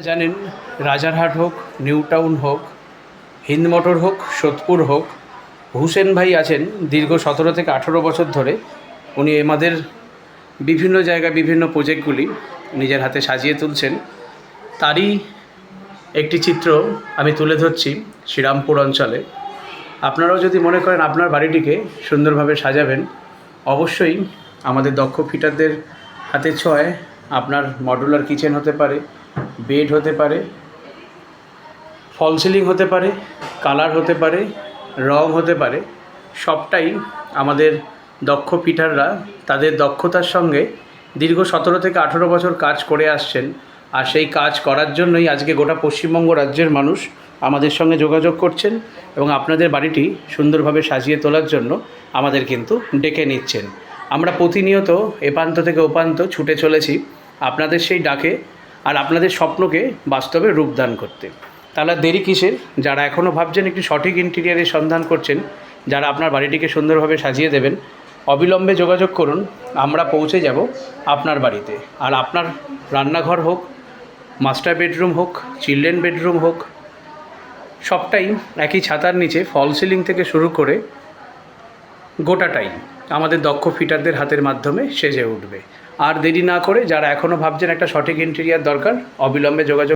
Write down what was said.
জানেন, রাজারহাট হোক, new town হোক, হিন্দ মোটর হোক, সোদপুর হোক, হুসেন ভাই আছেন দীর্ঘ 17 থেকে 18 বছর ধরে। উনি আমাদের বিভিন্ন জায়গায় বিভিন্ন প্রজেক্টগুলি নিজের হাতে সাজিয়ে তুলছেন। তারই একটি চিত্র আমি তুলে ধরছি শ্রীরামপুর অঞ্চলে। আপনারাও যদি মনে করেন আপনার বাড়িটিকে সুন্দরভাবে সাজাবেন, অবশ্যই আমাদের দক্ষ ফিটারদের হাতে ছোঁয়ায় আপনার মডুলার কিচেন হতে পারে, বেড হতে পারে, ফল সিলিং হতে পারে, কালার হতে পারে, রং হতে পারে, সবটাই আমাদের দক্ষ ফিটাররা তাদের দক্ষতার সঙ্গে দীর্ঘ 17 থেকে 18 বছর কাজ করে আসছেন। আর সেই কাজ করার জন্যই আজকে গোটা পশ্চিমবঙ্গ রাজ্যের মানুষ আমাদের সঙ্গে যোগাযোগ করছেন এবং আপনাদের বাড়িটি সুন্দরভাবে সাজিয়ে তোলার জন্য আমাদের কিন্তু ডেকে নিচ্ছেন। আমরা প্রতিনিয়ত এপান্ত থেকে ওপান্ত ছুটে চলেছি আপনাদের সেই ডাকে আর আপনাদের স্বপ্নকে বাস্তবে রূপদান করতে। তাহলে দেরি কিসের? যারা এখনও ভাবছেন একটি সঠিক ইন্টেরিয়ারের সন্ধান করছেন, যারা আপনার বাড়িটিকে সুন্দরভাবে সাজিয়ে দেবেন, অবিলম্বে যোগাযোগ করুন। আমরা পৌঁছে যাব আপনার বাড়িতে। আর আপনার রান্নাঘর হোক, মাস্টার বেডরুম হোক, চিলড্রেন বেডরুম হোক, সবটাই একই ছাতার নিচে ফল সিলিং থেকে শুরু করে গোটাটাই আমাদের দক্ষ ফিটারদের হাতের মাধ্যমে সেজে উঠবে। আর দেরি না করে যারা এখনও ভাবছেন একটা সঠিক ইন্টেরিয়ার দরকার, অবিলম্বে যোগাযোগ